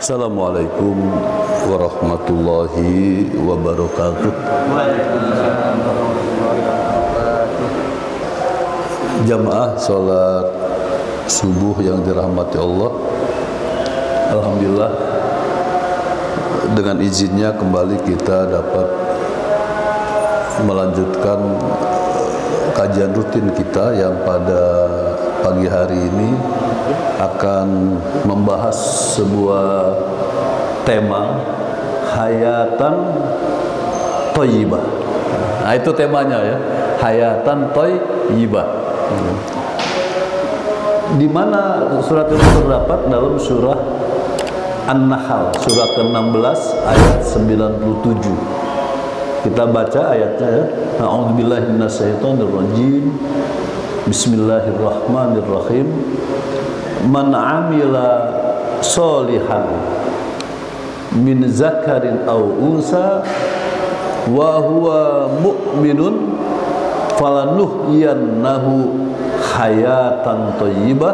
Assalamualaikum warahmatullahi wabarakatuh. Jamaah sholat subuh yang dirahmati Allah, alhamdulillah dengan izinnya kembali kita dapat melanjutkan kajian rutin kita yang pada pagi hari ini akan membahas sebuah tema hayatan thayyibah. Nah, itu temanya ya, hayatan thayyibah. Di mana surat itu terdapat dalam surah An-Nahl, surah ke-16 ayat 97. Kita baca ayatnya ya. A'udzubillahi minasyaitonirrajim. Bismillahirrahmanirrahim. Man 'amila sholihan min zakarin aw unsa wa huwa mu'minun falanuhyiyannahu hayatan thayyibah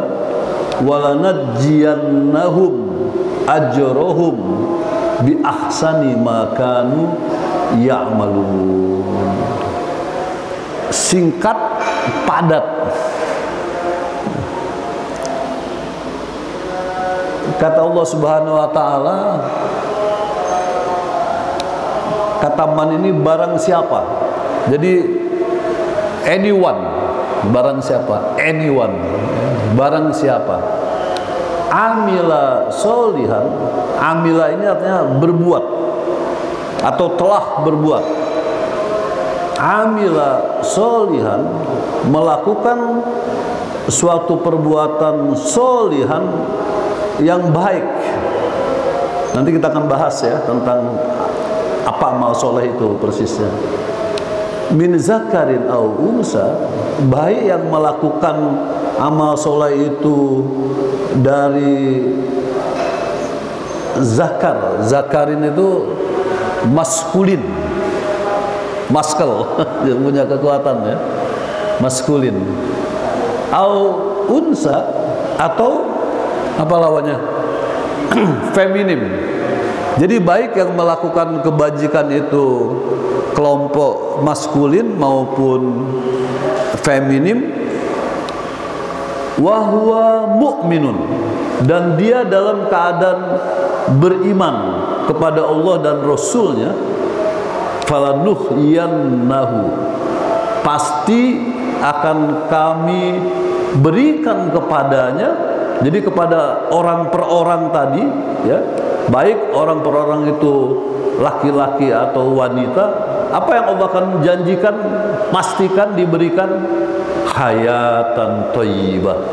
wa lanajziyannahum ajrahum bi ahsani ma kanu ya'malun. Singkat, padat. Kata Allah Subhanahu wa taala, kata man ini barang siapa. Jadi anyone, barang siapa, anyone, barang siapa. Amila sholihan, amila ini artinya berbuat atau telah berbuat. Amila sholihan, melakukan suatu perbuatan sholihan yang baik. Nanti kita akan bahas ya tentang apa amal soleh itu persisnya. Min zakarin au unsa, baik yang melakukan amal soleh itu dari zakar. Zakarin itu maskulin, maskel, yang punya kekuatan ya, maskulin. Au unsa, atau apa lawannya? Feminim. Jadi baik yang melakukan kebajikan itu kelompok maskulin maupun feminim, wa huwa mu'minun, dan dia dalam keadaan beriman kepada Allah dan Rasulnya, falanuhyiyannahu, pasti akan kami berikan kepadanya. Jadi kepada orang per orang tadi ya, baik orang per orang itu laki-laki atau wanita, apa yang Allah akan janjikan, pastikan diberikan hayatan thayyibah,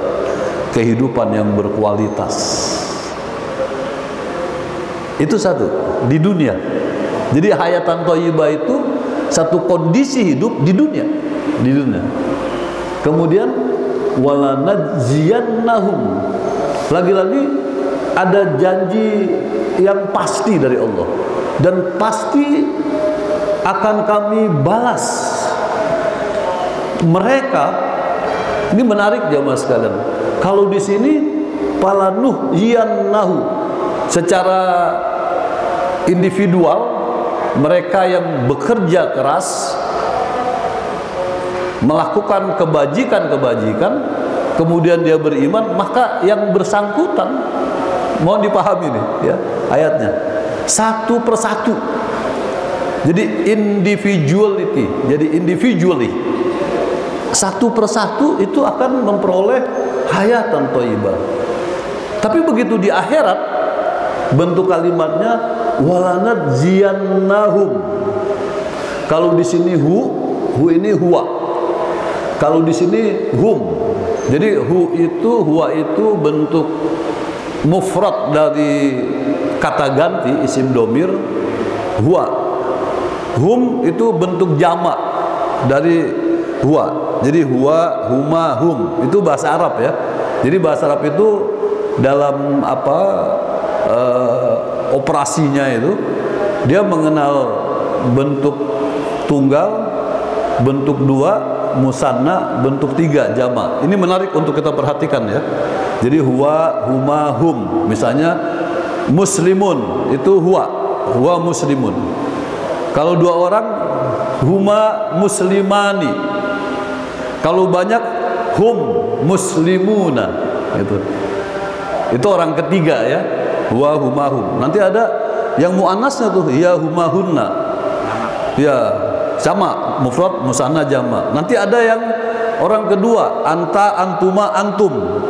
kehidupan yang berkualitas. Itu satu di dunia. Jadi hayatan thayyibah itu satu kondisi hidup di dunia, di dunia. Kemudian walanajziyannahum, lagi-lagi ada janji yang pasti dari Allah, dan pasti akan kami balas mereka. Ini menarik jamaah sekalian. Kalau di sini falanuhyiyannahu secara individual, mereka yang bekerja keras melakukan kebajikan-kebajikan, kemudian dia beriman, maka yang bersangkutan, mohon dipahami nih ya ayatnya, satu persatu. Jadi individuality, jadi individually, satu persatu itu akan memperoleh hayatan thayyibah. Tapi begitu di akhirat, bentuk kalimatnya walanajziyannahum. Kalau di sini hu ini huwa. Kalau di sini hum. Jadi huwa itu bentuk mufrad dari kata ganti isim domir huwa. Hum itu bentuk jamak dari huwa. Jadi huwa, huma, hum itu bahasa Arab ya. Jadi bahasa Arab itu dalam operasinya itu dia mengenal bentuk tunggal, bentuk dua, musanna, bentuk tiga, jamak. Ini menarik untuk kita perhatikan ya. Jadi huwa, huma, hum. Misalnya muslimun itu huwa muslimun. Kalau dua orang, huma muslimani. Kalau banyak, hum muslimuna. Itu orang ketiga ya, huwa huma hum. Nanti ada yang muannasnya tuh, ya huma hunna. Ya, sama mufrad musanna jama. Nanti ada yang orang kedua, anta antuma antum.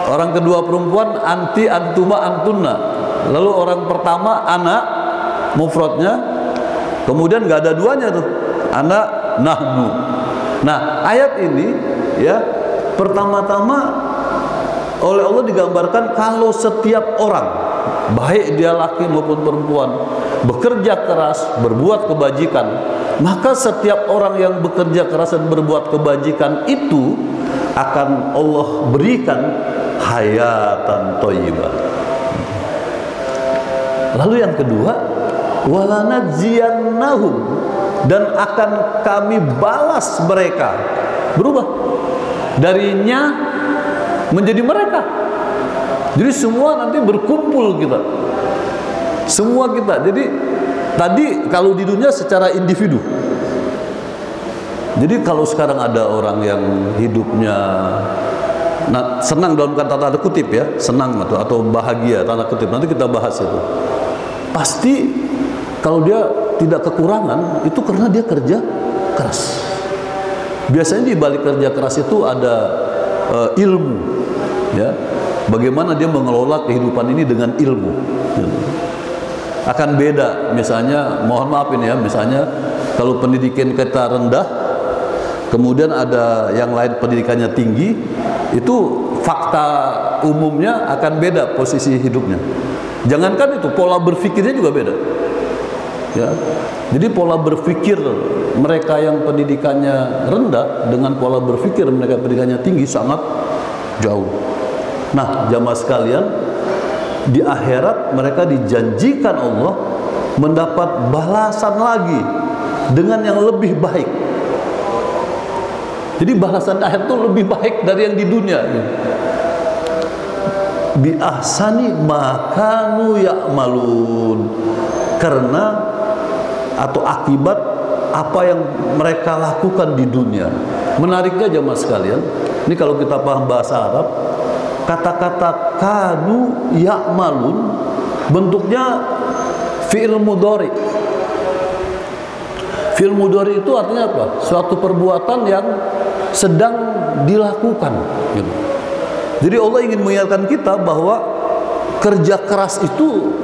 Orang kedua perempuan, anti antuma antunna. Lalu orang pertama anak mufradnya, kemudian nggak ada duanya tuh, anak nahnu. Nah, ayat ini ya pertama-tama oleh Allah digambarkan kalau setiap orang, baik dia laki maupun perempuan, bekerja keras, berbuat kebajikan, maka setiap orang yang bekerja keras dan berbuat kebajikan itu akan Allah berikan hayatan thayyibah. Lalu yang kedua, walanadziyannahum, dan akan kami balas mereka. Berubah darinya menjadi mereka. Jadi semua nanti berkumpul kita. Semua kita. Jadi tadi kalau di dunia secara individu. Jadi kalau sekarang ada orang yang hidupnya senang dalam kata tanda kutip ya, senang atau bahagia tanda kutip, nanti kita bahas itu. Pasti kalau dia tidak kekurangan itu karena dia kerja keras. Biasanya di balik kerja keras itu ada ilmu, ya. Bagaimana dia mengelola kehidupan ini dengan ilmu. Akan beda, misalnya, mohon maaf ini ya, misalnya kalau pendidikan kita rendah, kemudian ada yang lain pendidikannya tinggi, itu fakta umumnya akan beda posisi hidupnya. Jangankan itu, pola berpikirnya juga beda. Ya. Jadi pola berpikir mereka yang pendidikannya rendah dengan pola berpikir mereka pendidikannya tinggi sangat jauh. Nah, jamaah sekalian, di akhirat mereka dijanjikan Allah mendapat balasan lagi dengan yang lebih baik. Jadi balasan akhirat itu lebih baik dari yang di dunia. Bi ahsani ma kanu ya'malun, karena atau akibat apa yang mereka lakukan di dunia. Menariknya jemaah sekalian, ini kalau kita paham bahasa Arab, kata-kata kanu ya'malun bentuknya fi'il mudhari. Fi'il mudhari itu artinya apa? Suatu perbuatan yang sedang dilakukan gitu. Jadi Allah ingin mengingatkan kita bahwa kerja keras itu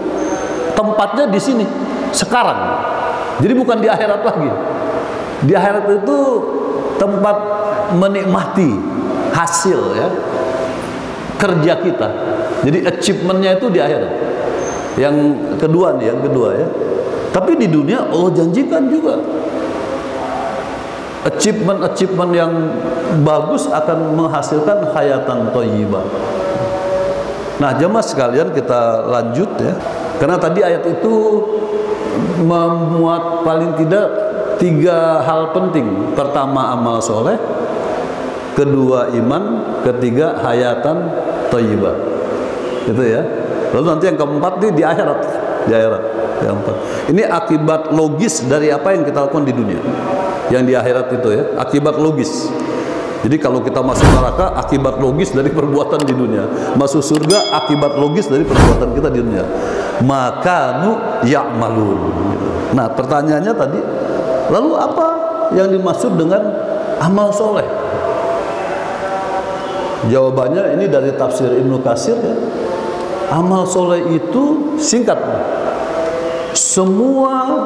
tempatnya di sini sekarang. Jadi bukan di akhirat lagi. Di akhirat itu tempat menikmati hasil ya kerja kita. Jadi achievementnya itu di akhirat. Yang kedua nih, yang kedua ya. Tapi di dunia Allah janjikan juga achievement yang bagus akan menghasilkan hayatan thayyibah. Nah, jemaah sekalian, kita lanjut ya. Karena tadi ayat itu memuat paling tidak 3 hal penting. Pertama, amal soleh. Kedua, iman. Ketiga, hayatan thayyibah. Itu ya. Lalu nanti yang keempat di akhirat. Di akhirat. Yang keempat. Ini akibat logis dari apa yang kita lakukan di dunia. Yang di akhirat itu ya, akibat logis. Jadi kalau kita masuk neraka, akibat logis dari perbuatan di dunia. Masuk surga, akibat logis dari perbuatan kita di dunia. Makanu ya'malun. Nah, pertanyaannya tadi, lalu apa yang dimaksud dengan amal soleh? Jawabannya ini dari tafsir Ibnu Katsir ya. Amal soleh itu singkat, semua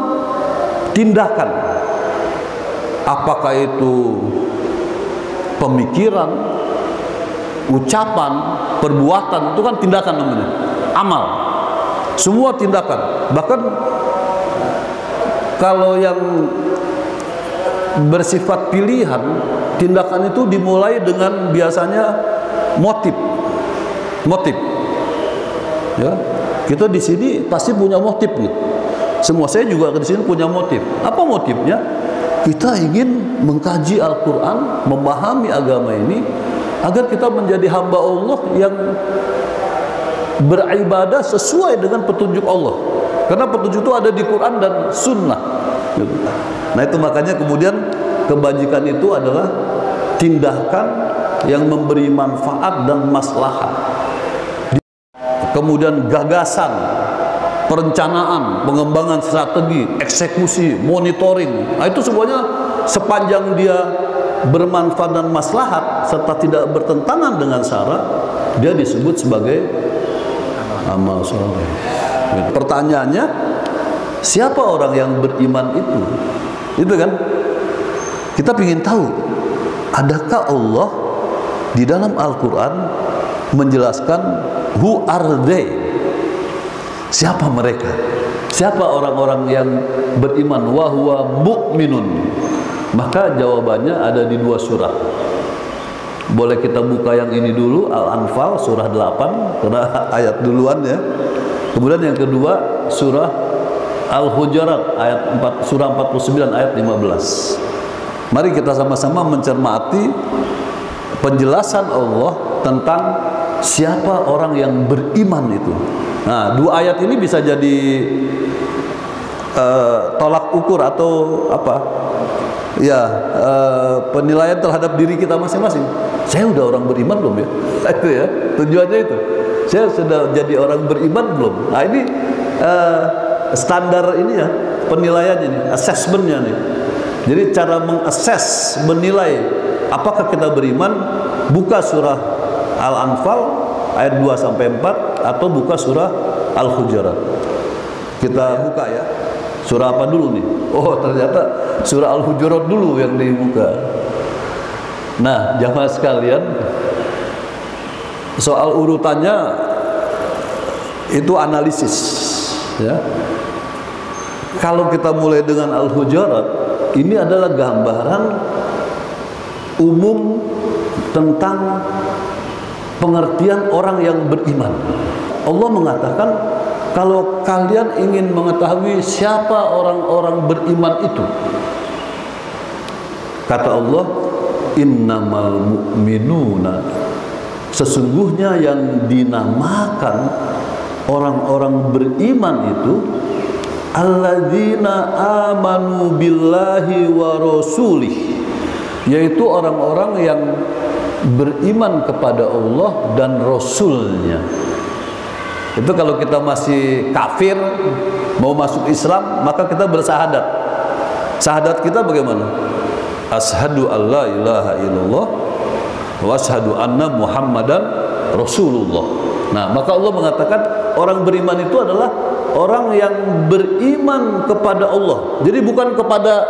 tindakan, apakah itu pemikiran, ucapan, perbuatan, itu kan tindakan namanya, amal. Semua tindakan, bahkan kalau yang bersifat pilihan, tindakan itu dimulai dengan biasanya motif. Ya, kita di sini pasti punya motif gitu. Semua saya juga di sini punya motif. Apa motifnya? Kita ingin mengkaji Al-Quran, memahami agama ini, agar kita menjadi hamba Allah yang beribadah sesuai dengan petunjuk Allah. Karena petunjuk itu ada di Quran dan Sunnah. Nah itu makanya kemudian kebajikan itu adalah tindakan yang memberi manfaat dan maslahat. Kemudian gagasan, perencanaan, pengembangan strategi, eksekusi, monitoring. Nah itu semuanya sepanjang dia bermanfaat dan maslahat serta tidak bertentangan dengan syara, dia disebut sebagai amal soleh. Pertanyaannya, siapa orang yang beriman itu? Itu kan? Kita ingin tahu, adakah Allah di dalam Al-Quran menjelaskan who are they? Siapa mereka? Siapa orang-orang yang beriman? Wa huwa mu'minun. Maka jawabannya ada di 2 surah. Boleh kita buka yang ini dulu, Al-Anfal surah 8 karena ayat duluan ya. Kemudian yang kedua surah Al-Hujurat ayat 4, surah 49 ayat 15. Mari kita sama-sama mencermati penjelasan Allah tentang siapa orang yang beriman itu. Nah, 2 ayat ini bisa jadi tolak ukur atau apa? Ya, penilaian terhadap diri kita masing-masing. Saya udah orang beriman belum ya? Itu ya, tujuannya itu. Saya sudah jadi orang beriman belum? Nah ini standar ini ya, penilaiannya nih, assessmentnya nih. Jadi cara mengakses, menilai apakah kita beriman, buka surah Al-Anfal ayat 2-4 atau buka surah Al-Hujurat. Kita buka ya. Surah apa dulu nih? Oh ternyata surah Al-Hujurat dulu yang dibuka. Nah jamaah sekalian, soal urutannya itu analisis ya. Kalau kita mulai dengan Al-Hujurat, ini adalah gambaran umum tentang pengertian orang yang beriman. Allah mengatakan, kalau kalian ingin mengetahui siapa orang-orang beriman itu, kata Allah, innamal mu'minuna, sesungguhnya yang dinamakan orang-orang beriman itu alladzina amanu billahi wa rasulih, yaitu orang-orang yang beriman kepada Allah dan Rasulnya. Itu kalau kita masih kafir, mau masuk Islam, maka kita bersahadat. Sahadat kita bagaimana? Ashadu an la ilaha illallah wa ashadu anna muhammadan rasulullah. Nah, maka Allah mengatakan orang beriman itu adalah orang yang beriman kepada Allah. Jadi bukan kepada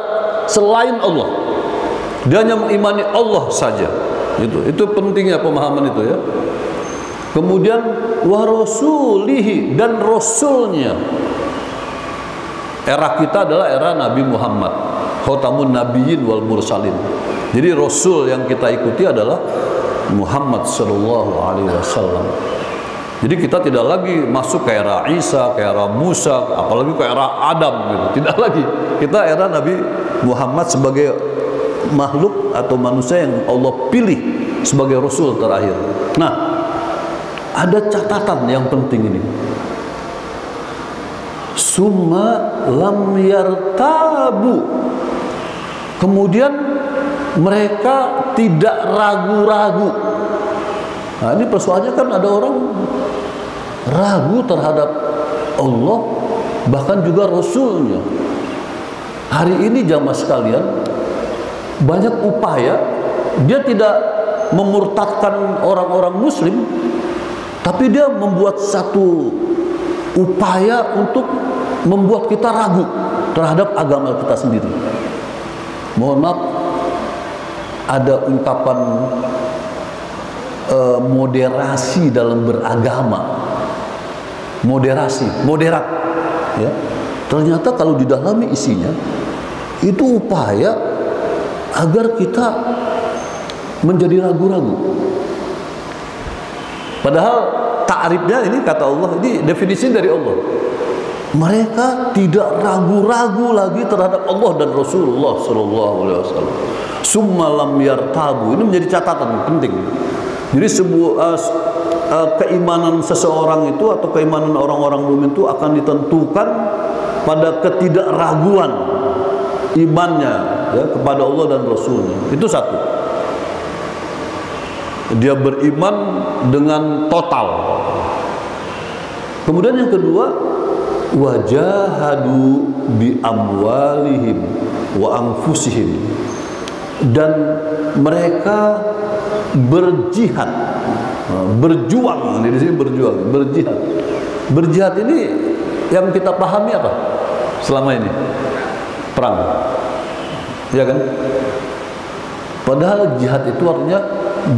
selain Allah. Dia hanya mengimani Allah saja. Itu pentingnya pemahaman itu ya. Kemudian wa rasulihi, dan rasulnya. Era kita adalah era Nabi Muhammad, khatamun nabiyyin wal mursalin. Jadi rasul yang kita ikuti adalah Muhammad sallallahu alaihi wasallam. Jadi kita tidak lagi masuk ke era Isa, ke era Musa, apalagi ke era Adam gitu. Tidak lagi. Kita era Nabi Muhammad sebagai makhluk atau manusia yang Allah pilih sebagai rasul terakhir. Nah, ada catatan yang penting ini. Summa lam yartabu. Kemudian mereka tidak ragu-ragu. Nah, ini persoalannya kan ada orang ragu terhadap Allah, bahkan juga Rasulnya. Hari ini jamaah sekalian, banyak upaya, dia tidak memurtadkan orang-orang muslim, tapi dia membuat satu upaya untuk membuat kita ragu terhadap agama kita sendiri. Mohon maaf, ada ungkapan moderasi dalam beragama. Moderasi, moderat ya. Ternyata kalau didalami isinya, itu upaya agar kita menjadi ragu-ragu. Padahal ta'rifnya ini kata Allah, ini definisi dari Allah. Mereka tidak ragu-ragu lagi terhadap Allah dan Rasulullah sallallahu alaihi wasallam. Summa lam yartabu. Ini menjadi catatan penting. Jadi sebuah keimanan seseorang itu atau keimanan orang-orang mukmin itu akan ditentukan pada ketidakraguan imannya ya, kepada Allah dan Rasulnya. Itu satu. Dia beriman dengan total. Kemudian yang kedua, wajahadu bi amwalihim wa anfusihim, dan mereka berjihad, berjuang. Di sini berjuang, berjihad. Berjihad ini yang kita pahami apa selama ini? Perang, ya kan? Padahal jihad itu artinya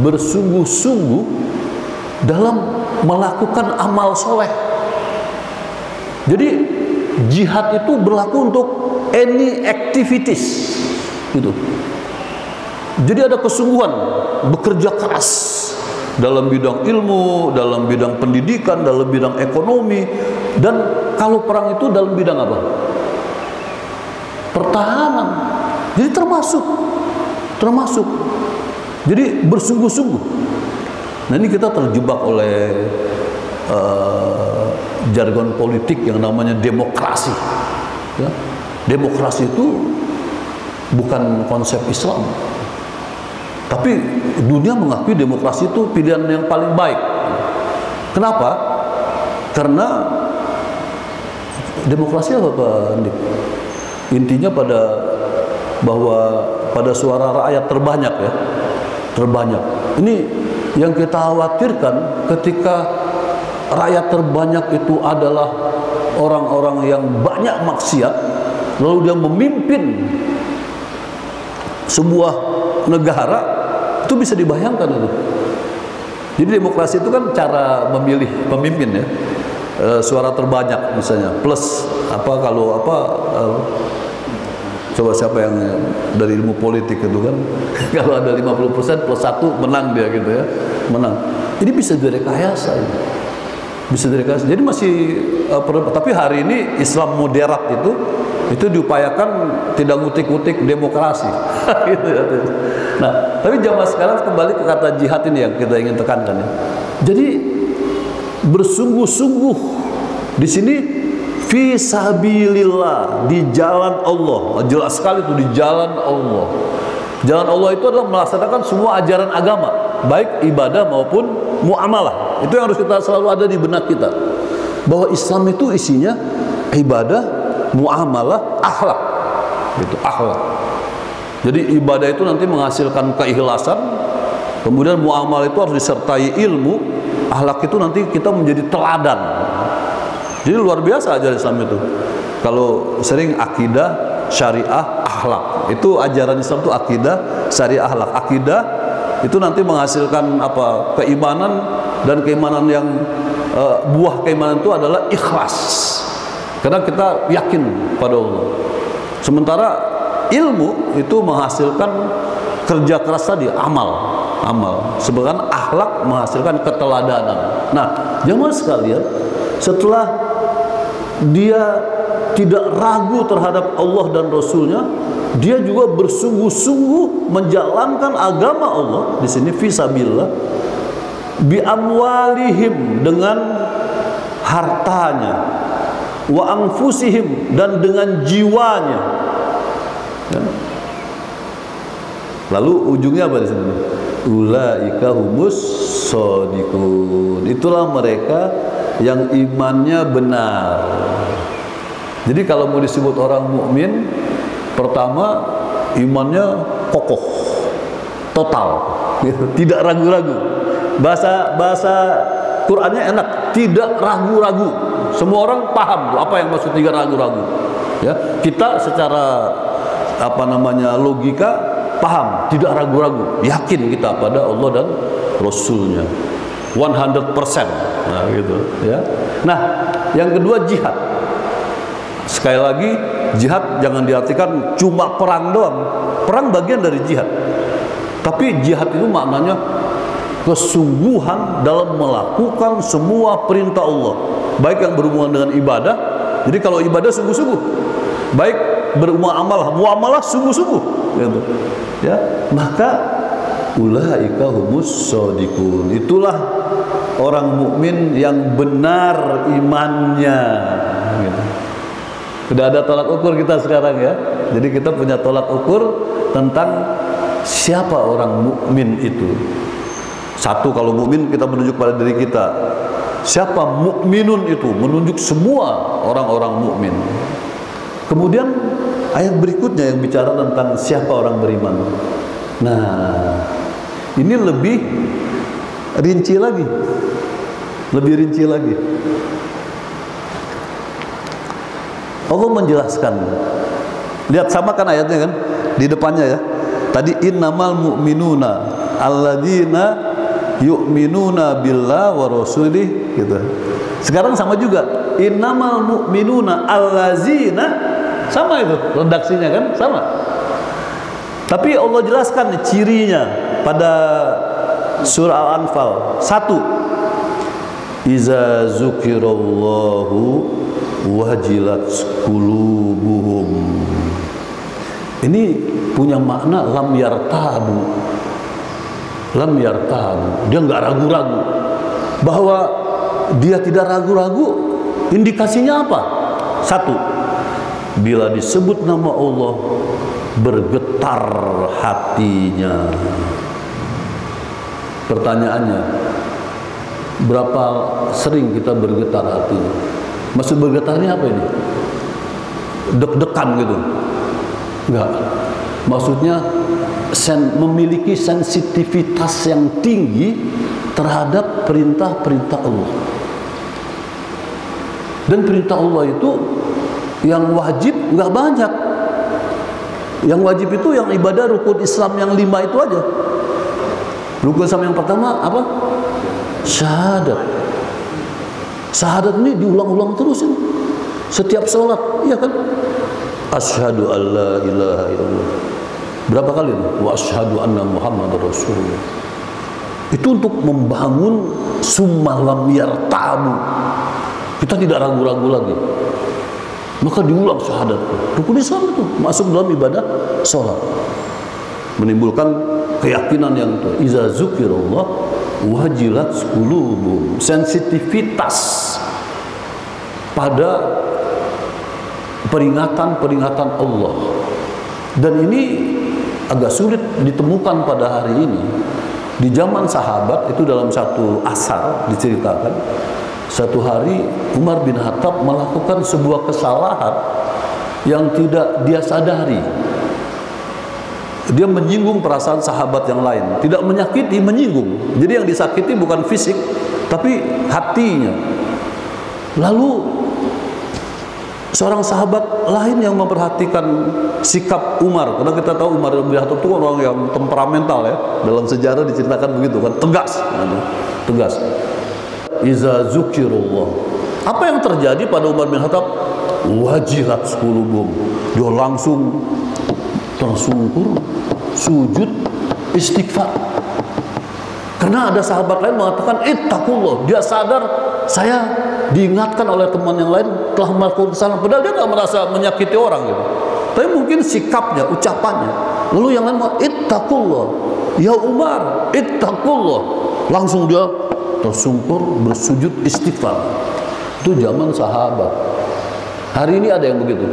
bersungguh-sungguh dalam melakukan amal soleh. Jadi jihad itu berlaku untuk any activities gitu. Jadi ada kesungguhan bekerja keras dalam bidang ilmu, dalam bidang pendidikan, dalam bidang ekonomi. Dan kalau perang itu dalam bidang apa? Pertahanan. Jadi termasuk. Jadi bersungguh-sungguh. Nah, ini kita terjebak oleh jargon politik yang namanya demokrasi. Ya. Demokrasi itu bukan konsep Islam. Tapi dunia mengakui demokrasi itu pilihan yang paling baik. Kenapa? Karena demokrasi apa Pak Andik? Intinya pada suara rakyat terbanyak ya. Terbanyak. Ini yang kita khawatirkan ketika rakyat terbanyak itu adalah orang-orang yang banyak maksiat, lalu dia memimpin sebuah negara, itu bisa dibayangkan itu. Jadi demokrasi itu kan cara memilih pemimpin ya, suara terbanyak misalnya, plus coba siapa yang dari ilmu politik itu kan, kalau ada 50% plus 1 menang dia gitu ya, menang. Ini bisa direkayasa ini. Bisa direkayasa. Jadi masih tapi hari ini Islam moderat itu diupayakan tidak ngutik-ngutik demokrasi. Gitu ya. Nah, tapi zaman sekarang kembali ke kata jihad ini yang kita ingin tekankan ya. Jadi bersungguh-sungguh di sini fi sabilillah, di jalan Allah. Jelas sekali itu di jalan Allah. Jalan Allah itu adalah melaksanakan semua ajaran agama, baik ibadah maupun muamalah. Itu yang harus kita selalu ada di benak kita. Bahwa Islam itu isinya ibadah, muamalah, akhlak. Gitu, akhlak. Jadi ibadah itu nanti menghasilkan keikhlasan, kemudian muamalah itu harus disertai ilmu, akhlak itu nanti kita menjadi teladan. Jadi luar biasa ajaran Islam itu. Kalau sering akidah, syariah, akhlak. Itu ajaran Islam itu akidah, syariah, akhlak. Akidah itu nanti menghasilkan apa? Keimanan, dan keimanan yang buah keimanan itu adalah ikhlas. Karena kita yakin pada Allah. Sementara ilmu itu menghasilkan kerja keras tadi, amal. Sebenarnya akhlak menghasilkan keteladanan. Nah, jemaah sekalian, setelah dia tidak ragu terhadap Allah dan Rasulnya, dia juga bersungguh-sungguh menjalankan agama Allah. Di sini fisabilillah, bi amwalihim, dengan hartanya, wa anfusihim, dan dengan jiwanya. Ya. Lalu ujungnya apa di sini? Ulaika humus shodiqun. Itulah mereka yang imannya benar. Jadi kalau mau disebut orang mukmin, pertama imannya kokoh, total, gitu. Tidak ragu-ragu. Bahasa Qur'annya enak, tidak ragu-ragu. Semua orang paham apa yang maksud tidak ragu-ragu. Ya, kita secara logika paham, tidak ragu-ragu, yakin kita pada Allah dan Rasulnya 100%. Nah, gitu ya. Nah, yang kedua jihad. Sekali lagi, jihad jangan diartikan cuma perang doang. Perang bagian dari jihad. Tapi jihad itu maknanya kesungguhan dalam melakukan semua perintah Allah, baik yang berhubungan dengan ibadah. Jadi kalau ibadah sungguh-sungguh, baik bermuamalah sungguh-sungguh, gitu. Ya, maka ulaika humus shodiqun. Itulah orang mukmin yang benar imannya. Gitu. Sudah ada tolak ukur kita sekarang ya. Jadi kita punya tolak ukur tentang siapa orang mukmin itu. Satu, kalau mukmin kita menunjuk pada diri kita. Siapa mukminun itu? Menunjuk semua orang-orang mukmin. Kemudian ayat berikutnya yang bicara tentang siapa orang beriman. Nah, ini lebih rinci lagi. Lebih rinci lagi. Allah menjelaskan. Lihat, sama kan ayatnya kan? Di depannya ya. Tadi innamal mu'minuna alladzina yu'minuna billah wa rasulih gitu. Sekarang sama juga. Innamal mu'minuna alladzina, sama itu redaksinya kan? Sama. Tapi Allah jelaskan cirinya pada surah Al-Anfal. 1. Iza zukirallahu wajilat qulubuhum. Ini punya makna lam yartabu. Lam yartabu. Dia nggak ragu-ragu. Bahwa dia tidak ragu-ragu, indikasinya apa? 1. Bila disebut nama Allah, bergetar hatinya. Pertanyaannya, berapa sering kita bergetar hati? Maksud bergetarnya apa ini? Deg-degan gitu? Enggak. Maksudnya memiliki sensitivitas yang tinggi terhadap perintah-perintah Allah. Dan perintah Allah itu yang wajib enggak banyak. Yang wajib itu yang ibadah rukun Islam yang 5 itu aja. Rukun Islam yang pertama apa? Syahadat. Syahadat ini diulang-ulang terus ini. Setiap sholat, iya kan? Asyhadu an la ilaha illallah. Berapa kali ini? Wa asyhadu anna Muhammadar Rasulullah. Itu untuk membangun summa lam yartabu. Kita tidak ragu-ragu lagi. Maka diulang syahadat. Rukun Islam itu masuk dalam ibadah sholat. Menimbulkan keyakinan yang itu. Iza zukirallah wajilat qulubuhum. Sensitivitas pada peringatan-peringatan Allah. Dan ini agak sulit ditemukan pada hari ini. Di zaman sahabat itu dalam satu asar diceritakan, satu hari Umar bin Khattab melakukan sebuah kesalahan yang tidak dia sadari. Dia menyinggung perasaan sahabat yang lain. Tidak menyakiti, menyinggung. Jadi yang disakiti bukan fisik, tapi hatinya. Lalu seorang sahabat lain yang memperhatikan sikap Umar, karena kita tahu Umar bin Khattab itu orang yang temperamental ya. Dalam sejarah diceritakan begitu kan, tegas. Tegas. Iza zukirullah. Apa yang terjadi pada Umar bin Khattab? Wajilat qulubuhum. Dia langsung tersungkur, sujud, istighfar. Karena ada sahabat lain mengatakan ittaqullah. Dia sadar saya diingatkan oleh teman yang lain telah melakukan kesalahan. Padahal dia nggak merasa menyakiti orang gitu. Tapi mungkin sikapnya, ucapannya. Lalu yang lain mengatakan ittaqullah. Ya Umar, ittaqullah. Langsung dia tersungkur, bersujud, istighfar. Itu zaman sahabat. Hari ini ada yang begitu.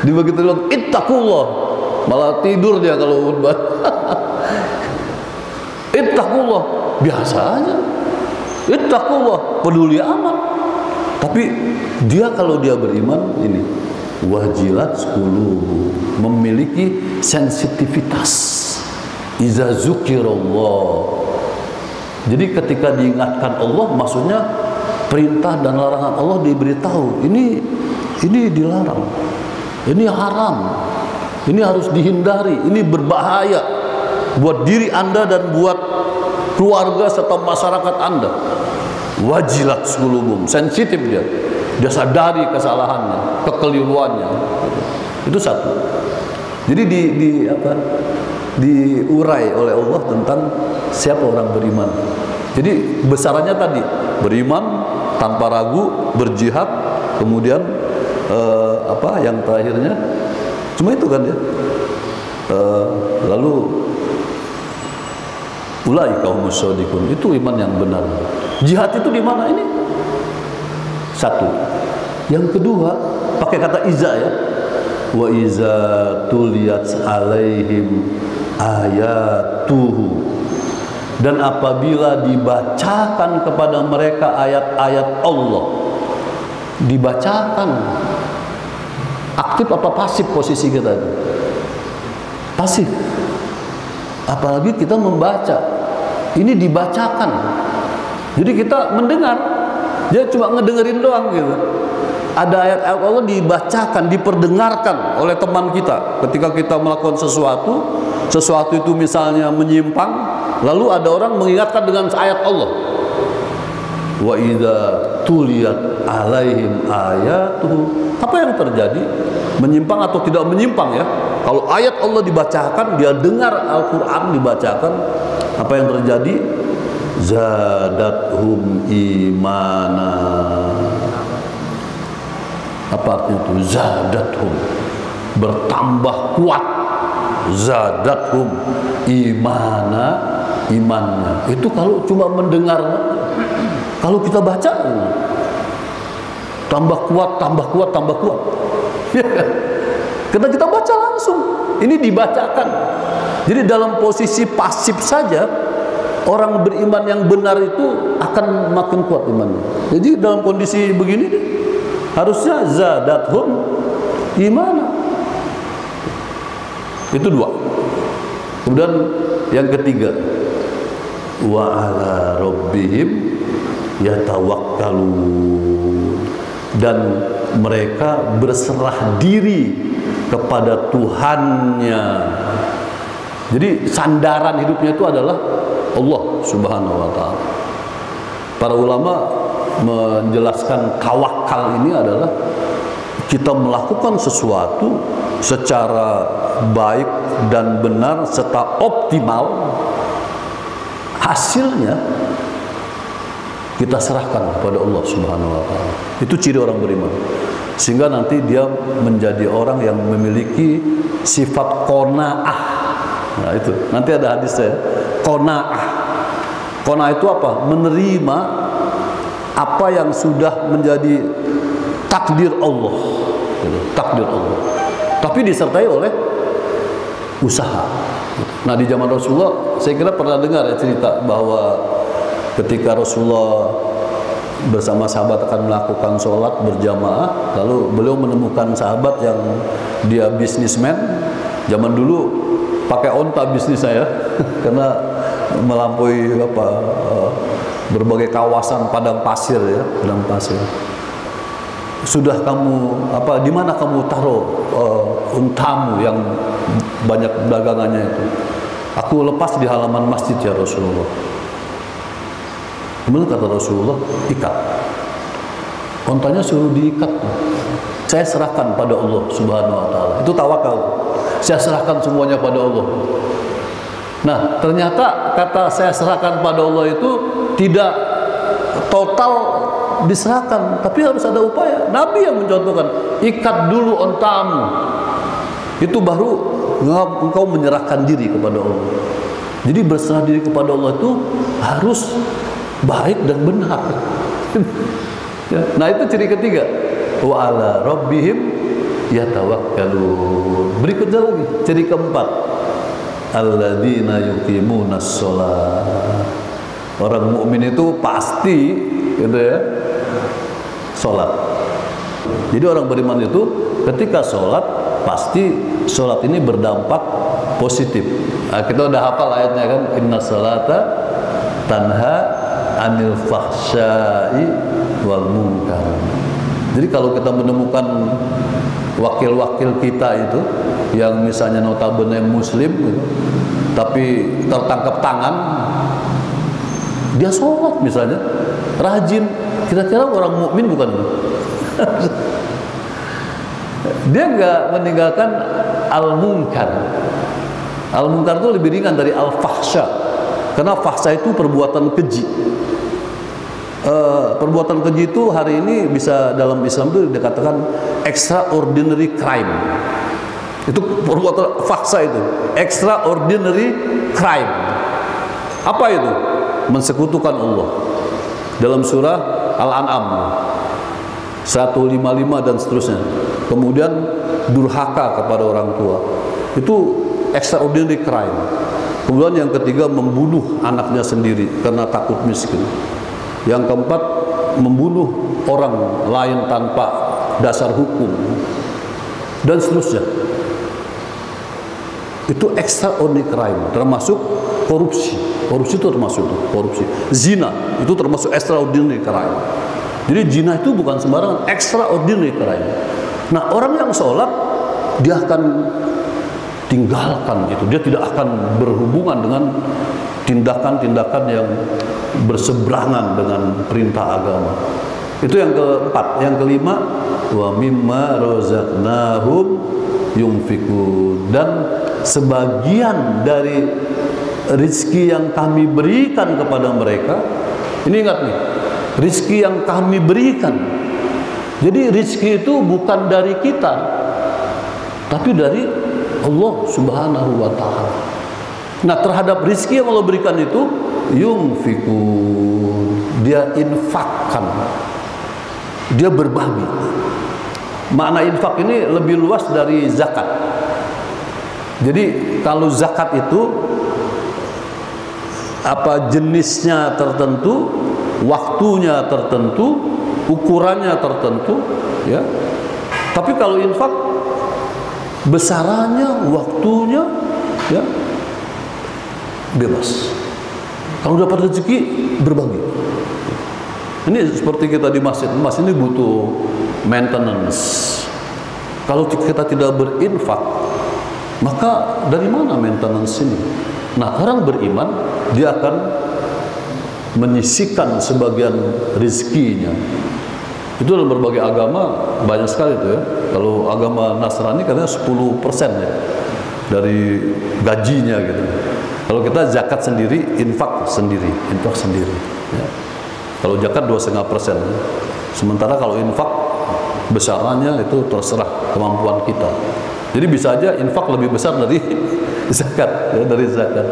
Dia begitu bilang ittaqullah, malah tidur dia kalau khutbah. Ittaqullah, biasa aja. Ittaqullah, peduli amat. Tapi dia kalau dia beriman ini wajilat qulubuhum, memiliki sensitivitas. Iza zukirallah. Jadi ketika diingatkan Allah, maksudnya perintah dan larangan Allah diberitahu. Ini dilarang. Ini haram. Ini harus dihindari. Ini berbahaya buat diri Anda dan buat keluarga serta masyarakat Anda. Wajilat qulubuhum, sensitif dia. Dia sadari kesalahannya, kekeliruannya. Itu satu. Jadi diurai oleh Allah tentang siapa orang beriman. Jadi besarannya tadi beriman tanpa ragu, berjihad, kemudian yang terakhirnya cuma itu kan ya, Lalu ulaika humus shadiqun, itu iman yang benar. Jihad itu di mana ini? Satu. Yang kedua, pakai kata iza ya. Wa iza tuliyat alaihim ayatuhu, dan apabila dibacakan kepada mereka ayat-ayat Allah, dibacakan, aktif apa pasif posisi kita itu? Pasif. Apalagi kita membaca, ini dibacakan, jadi kita mendengar, dia cuma ngedengerin doang gitu. Ada ayat-ayat Allah dibacakan, diperdengarkan oleh teman kita ketika kita melakukan sesuatu itu misalnya menyimpang, lalu ada orang mengingatkan dengan ayat Allah. Wa idza tuliyat alaihim ayatuhu, apa yang terjadi? Menyimpang atau tidak menyimpang ya? Kalau ayat Allah dibacakan, dia dengar Al-Quran dibacakan, apa yang terjadi? Zadathum imana. Apa artinya itu? Zadathum, bertambah kuat. Zadathum imana, imannya. Itu kalau cuma mendengar. Kalau kita baca, tambah kuat, tambah kuat, tambah kuat. Karena kita baca langsung, ini dibacakan. Jadi dalam posisi pasif saja, orang beriman yang benar itu akan makin kuat imannya. Jadi dalam kondisi begini, harusnya zadathum imana. Itu dua. Kemudian yang ketiga, wa ala rabbihim yatawakkalun, dan mereka berserah diri kepada Tuhannya. Jadi sandaran hidupnya itu adalah Allah Subhanahu wa ta'ala. Para ulama menjelaskan tawakal ini adalah kita melakukan sesuatu secara baik dan benar serta optimal, hasilnya kita serahkan kepada Allah Subhanahu wa ta'ala. Itu ciri orang beriman. Sehingga nanti dia menjadi orang yang memiliki sifat qanaah. Nah itu, nanti ada hadisnya, qanaah. Qanaah itu apa? Menerima apa yang sudah menjadi takdir Allah. Takdir Allah. Tapi disertai oleh usaha. Nah di zaman Rasulullah, saya kira pernah dengar ya cerita bahwa ketika Rasulullah bersama sahabat akan melakukan sholat berjamaah, lalu beliau menemukan sahabat yang dia bisnismen. Zaman dulu pakai onta bisnis saya karena melampaui berbagai kawasan padang pasir ya, padang pasir. Sudah kamu di mana kamu taruh untamu yang banyak dagangannya itu? Aku lepas di halaman masjid ya Rasulullah. Kemudian kata Rasulullah, ikat. Ontanya suruh diikat. Saya serahkan pada Allah Subhanahu wa ta'ala. Itu tawakal. Saya serahkan semuanya pada Allah. Nah, ternyata kata saya serahkan pada Allah itu tidak total diserahkan, tapi harus ada upaya. Nabi yang mencontohkan, ikat dulu ontamu. Itu baru engkau menyerahkan diri kepada Allah. Jadi berserah diri kepada Allah itu harus baik dan benar. Nah itu ciri ketiga. Wa ala rabbihim yatawakkalun. Berikutnya lagi ciri keempat, alladzina yuqimunas shalah. Orang mukmin itu pasti gitu ya, sholat. Jadi orang beriman itu ketika sholat pasti sholat ini berdampak positif. Nah, kita udah hafal ayatnya kan, inna sholata tanha anil fahsyai wal munkar. Jadi kalau kita menemukan wakil-wakil kita itu yang misalnya notabene muslim gitu, tapi tertangkap tangan, dia sholat misalnya, rajin, kira-kira orang mukmin bukan? Dia nggak meninggalkan al-munkar. Al-munkar itu lebih ringan dari al-fahsya, karena fahsya itu perbuatan keji. Perbuatan keji itu hari ini bisa dalam Islam itu dikatakan extraordinary crime. Itu perbuatan faksa itu, extraordinary crime. Apa itu? Mensekutukan Allah. Dalam surah Al-An'am 155 dan seterusnya. Kemudian durhaka kepada orang tua. Itu extraordinary crime. Kemudian yang ketiga, membunuh anaknya sendiri karena takut miskin. Yang keempat, membunuh orang lain tanpa dasar hukum, dan seterusnya. Itu extraordinary crime, termasuk korupsi. Korupsi itu termasuk itu, korupsi. Zina itu termasuk extraordinary crime. Jadi zina itu bukan sembarangan, extraordinary crime. Nah, orang yang sholat, dia akan tinggalkan itu. Dia tidak akan berhubungan dengan tindakan-tindakan yang berseberangan dengan perintah agama. Itu yang keempat. Yang kelima, wa mimma razaqnahum yunfikun, dan sebagian dari rizki yang kami berikan kepada mereka. Ini ingat nih, rizki yang kami berikan. Jadi rizki itu bukan dari kita, tapi dari Allah Subhanahu wa ta'ala. Nah, terhadap rizki yang Allah berikan itu, yunfikun, dia infakkan, dia berbagi. Makna infak ini lebih luas dari zakat. Jadi kalau zakat itu apa, jenisnya tertentu, waktunya tertentu, ukurannya tertentu, ya. Tapi kalau infak, besarannya, waktunya, ya, bebas. Kalau dapat rezeki, berbagi. Ini seperti kita di masjid. Masjid ini butuh maintenance. Kalau kita tidak berinfak, maka dari mana maintenance ini? Nah, orang beriman, dia akan menyisihkan sebagian rezekinya. Itu dalam berbagai agama banyak sekali itu ya. Kalau agama Nasrani katanya 10% ya dari gajinya gitu. Kalau kita zakat sendiri, infak sendiri ya. Kalau zakat 2,5%. Sementara kalau infak besarannya itu terserah kemampuan kita. Jadi bisa aja infak lebih besar dari zakat, ya, dari zakat.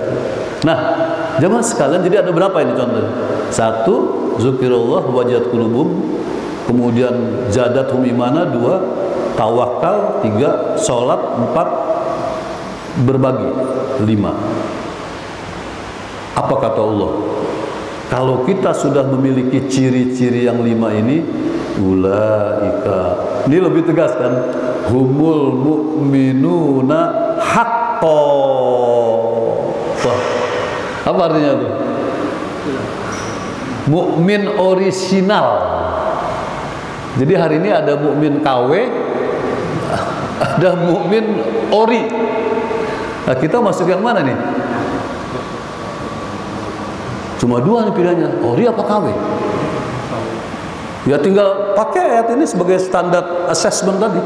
Nah, jemaah sekalian, jadi ada berapa ini contohnya? 1, zikirullah wajat qulubum. Kemudian zadathum imana. 2, tawakal. 3, sholat. 4, berbagi. 5. Apa kata Allah? Kalau kita sudah memiliki ciri-ciri yang 5 ini, ulaika, ini lebih tegas kan, humul mu'minuna haqqan. Apa artinya itu? Mukmin orisinal. Jadi hari ini ada mukmin KW, ada mukmin ori. Nah, kita masuk yang mana nih? Cuma 2 nih pilihannya, ori apa KW? Ya tinggal pakai ayat ini sebagai standar assessment tadi.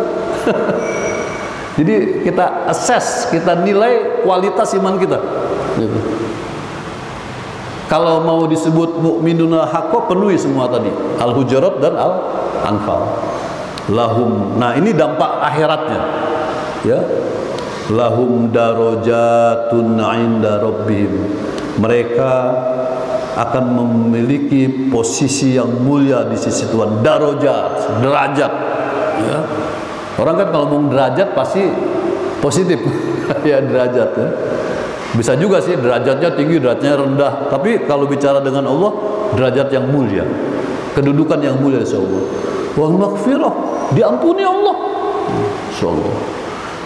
Jadi kita assess, kita nilai kualitas iman kita. Gitu. Kalau mau disebut mukminuna haqqo, penuhi semua tadi, Al-Hujurat dan Al-Anfal. Lahum, nah ini dampak akhiratnya, ya. Lahum darajatun 'inda rabbihim. Mereka akan memiliki posisi yang mulia di sisi Tuhan. Darajat, derajat, ya. Orang kan kalau ngomong derajat pasti positif. Ya, derajat ya. Bisa juga sih derajatnya tinggi, derajatnya rendah. Tapi kalau bicara dengan Allah, derajat yang mulia, kedudukan yang mulia insya Allah. Wal maghfirah, diampuni Allah. Insya Allah.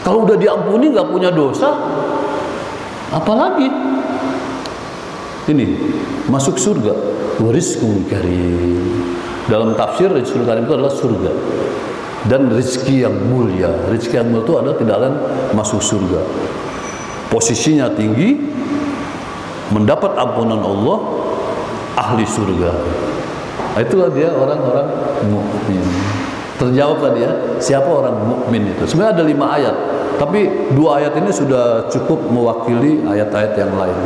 Kalau udah diampuni, nggak punya dosa, apalagi? Ini masuk surga. Warizqun karim. Dalam tafsir rizqul karim itu adalah surga dan rezeki yang mulia. Rezeki yang mulia itu adalah tidak lain masuk surga. Posisinya tinggi, mendapat ampunan Allah, ahli surga. Itulah dia orang-orang mukmin. Terjawab tadi ya, siapa orang mukmin itu? Sebenarnya ada 5 ayat, tapi 2 ayat ini sudah cukup mewakili ayat-ayat yang lain.